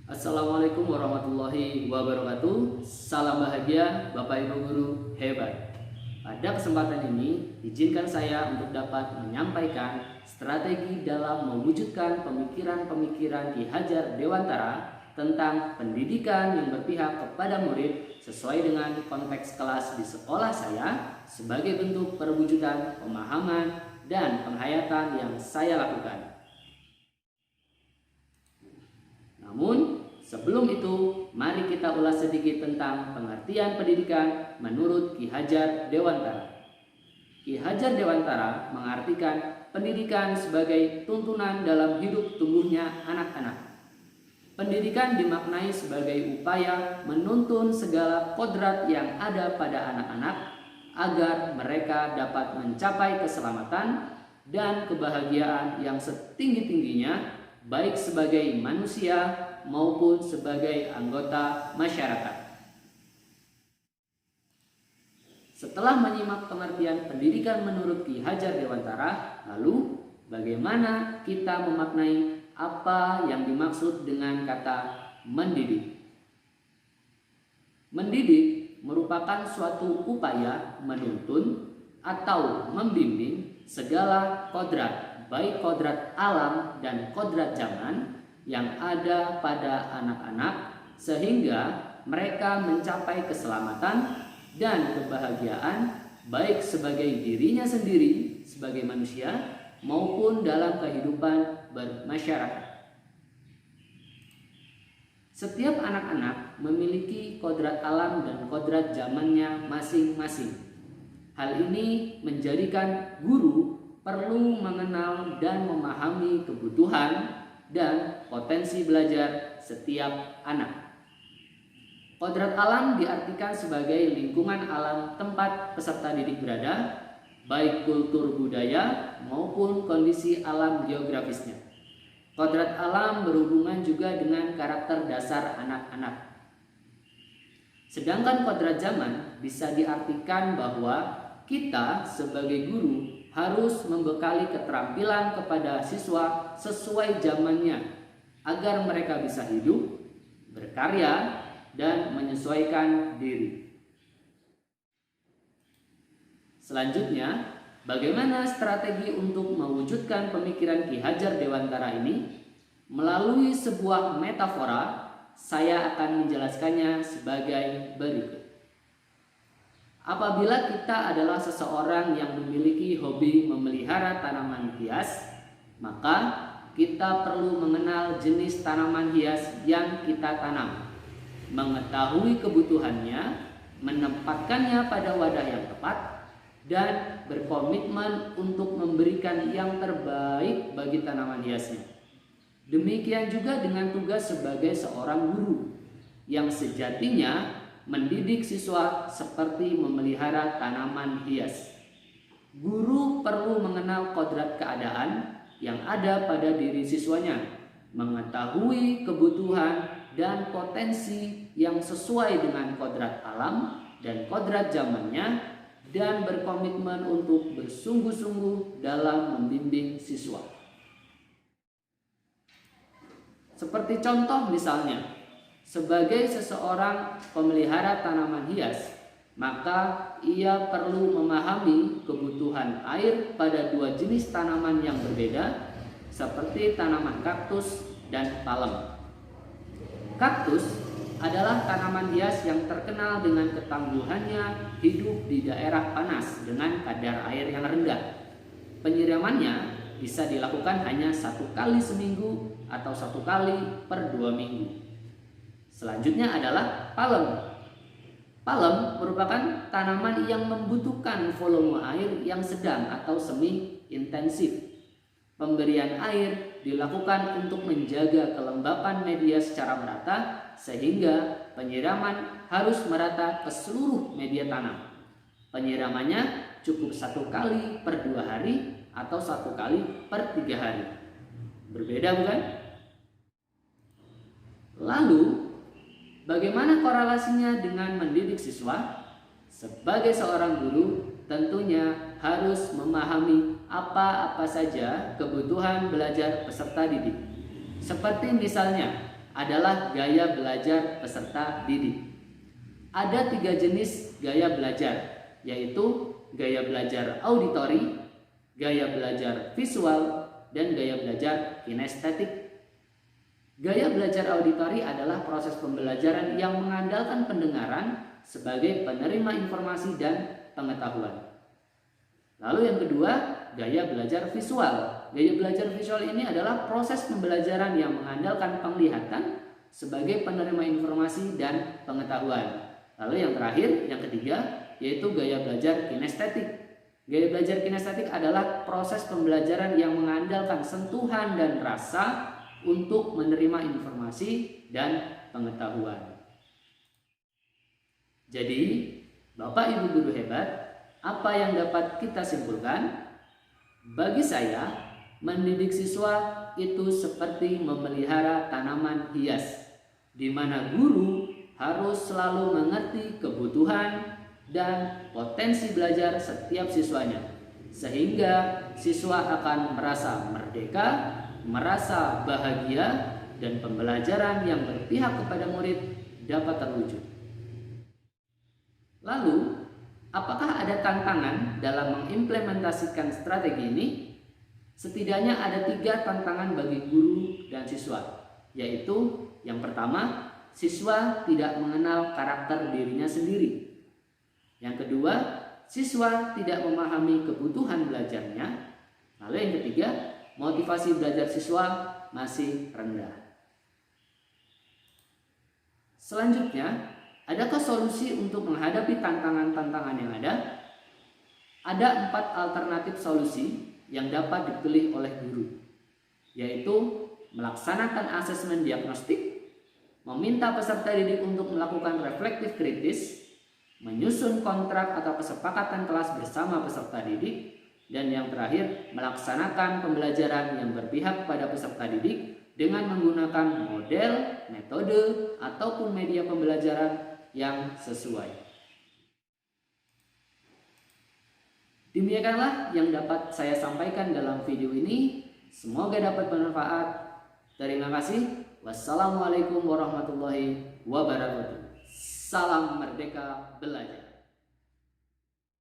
Assalamualaikum warahmatullahi wabarakatuh. Salam bahagia Bapak Ibu guru hebat. Pada kesempatan ini, izinkan saya untuk dapat menyampaikan strategi dalam mewujudkan pemikiran-pemikiran Ki Hajar Dewantara tentang pendidikan yang berpihak kepada murid sesuai dengan konteks kelas di sekolah saya sebagai bentuk perwujudan pemahaman dan penghayatan yang saya lakukan. Namun, sebelum itu, mari kita ulas sedikit tentang pengertian pendidikan menurut Ki Hajar Dewantara. Ki Hajar Dewantara mengartikan pendidikan sebagai tuntunan dalam hidup tumbuhnya anak-anak. Pendidikan dimaknai sebagai upaya menuntun segala kodrat yang ada pada anak-anak agar mereka dapat mencapai keselamatan dan kebahagiaan yang setinggi-tingginya, baik sebagai manusia maupun sebagai anggota masyarakat. Setelah menyimak pengertian pendidikan menurut Ki Hajar Dewantara, lalu bagaimana kita memaknai apa yang dimaksud dengan kata mendidik? Mendidik merupakan suatu upaya menuntun atau membimbing segala kodrat, baik kodrat alam dan kodrat zaman yang ada pada anak-anak sehingga mereka mencapai keselamatan dan kebahagiaan baik sebagai dirinya sendiri sebagai manusia maupun dalam kehidupan bermasyarakat. Setiap anak-anak memiliki kodrat alam dan kodrat zamannya masing-masing. Hal ini menjadikan guru perlu mengenal dan memahami kebutuhan dan potensi belajar setiap anak. Kodrat alam diartikan sebagai lingkungan alam tempat peserta didik berada, baik kultur budaya maupun kondisi alam geografisnya. Kodrat alam berhubungan juga dengan karakter dasar anak-anak. Sedangkan kodrat zaman bisa diartikan bahwa kita sebagai guru harus membekali keterampilan kepada siswa sesuai zamannya agar mereka bisa hidup, berkarya, dan menyesuaikan diri. Selanjutnya, bagaimana strategi untuk mewujudkan pemikiran Ki Hajar Dewantara ini? Melalui sebuah metafora, saya akan menjelaskannya sebagai berikut. Apabila kita adalah seseorang yang memiliki hobi memelihara tanaman hias, maka kita perlu mengenal jenis tanaman hias yang kita tanam, mengetahui kebutuhannya, menempatkannya pada wadah yang tepat, dan berkomitmen untuk memberikan yang terbaik bagi tanaman hiasnya. Demikian juga dengan tugas sebagai seorang guru yang sejatinya mendidik siswa seperti memelihara tanaman hias. Guru perlu mengenal kodrat keadaan yang ada pada diri siswanya, mengetahui kebutuhan dan potensi yang sesuai dengan kodrat alam dan kodrat zamannya, dan berkomitmen untuk bersungguh-sungguh dalam membimbing siswa. Seperti contoh misalnya, sebagai seseorang pemelihara tanaman hias, maka ia perlu memahami kebutuhan air pada dua jenis tanaman yang berbeda, seperti tanaman kaktus dan palem. Kaktus adalah tanaman hias yang terkenal dengan ketangguhannya hidup di daerah panas dengan kadar air yang rendah. Penyiramannya bisa dilakukan hanya 1 kali seminggu atau 1 kali per 2 minggu. Selanjutnya adalah palem. Palem merupakan tanaman yang membutuhkan volume air yang sedang atau semi intensif. Pemberian air dilakukan untuk menjaga kelembapan media secara merata sehingga penyiraman harus merata ke seluruh media tanam. Penyiramannya cukup 1 kali per 2 hari atau 1 kali per 3 hari. Berbeda bukan? Lalu, bagaimana korelasinya dengan mendidik siswa? Sebagai seorang guru, tentunya harus memahami apa-apa saja kebutuhan belajar peserta didik. Seperti misalnya, adalah gaya belajar peserta didik. Ada 3 jenis gaya belajar, yaitu gaya belajar auditori, gaya belajar visual, dan gaya belajar kinestetik. Gaya belajar auditori adalah proses pembelajaran yang mengandalkan pendengaran sebagai penerima informasi dan pengetahuan. Lalu yang kedua, gaya belajar visual. Gaya belajar visual ini adalah proses pembelajaran yang mengandalkan penglihatan sebagai penerima informasi dan pengetahuan. Lalu yang terakhir, yang ketiga, yaitu gaya belajar kinestetik. Gaya belajar kinestetik adalah proses pembelajaran yang mengandalkan sentuhan dan rasa untuk menerima informasi dan pengetahuan. Jadi, Bapak Ibu guru hebat, apa yang dapat kita simpulkan? Bagi saya, mendidik siswa itu seperti memelihara tanaman hias, di mana guru harus selalu mengerti kebutuhan dan potensi belajar setiap siswanya, sehingga siswa akan merasa merdeka, merasa bahagia, dan pembelajaran yang berpihak kepada murid dapat terwujud. Lalu, apakah ada tantangan dalam mengimplementasikan strategi ini? Setidaknya ada 3 tantangan bagi guru dan siswa, yaitu yang pertama, siswa tidak mengenal karakter dirinya sendiri. Yang kedua, siswa tidak memahami kebutuhan belajarnya. Lalu yang ketiga, motivasi belajar siswa masih rendah. Selanjutnya, adakah solusi untuk menghadapi tantangan-tantangan yang ada? Ada 4 alternatif solusi yang dapat dipilih oleh guru, yaitu melaksanakan asesmen diagnostik, meminta peserta didik untuk melakukan reflektif kritis, menyusun kontrak atau kesepakatan kelas bersama peserta didik, dan yang terakhir, melaksanakan pembelajaran yang berpihak pada peserta didik dengan menggunakan model, metode, ataupun media pembelajaran yang sesuai. Demikianlah yang dapat saya sampaikan dalam video ini. Semoga dapat bermanfaat. Terima kasih. Wassalamualaikum warahmatullahi wabarakatuh. Salam merdeka belajar.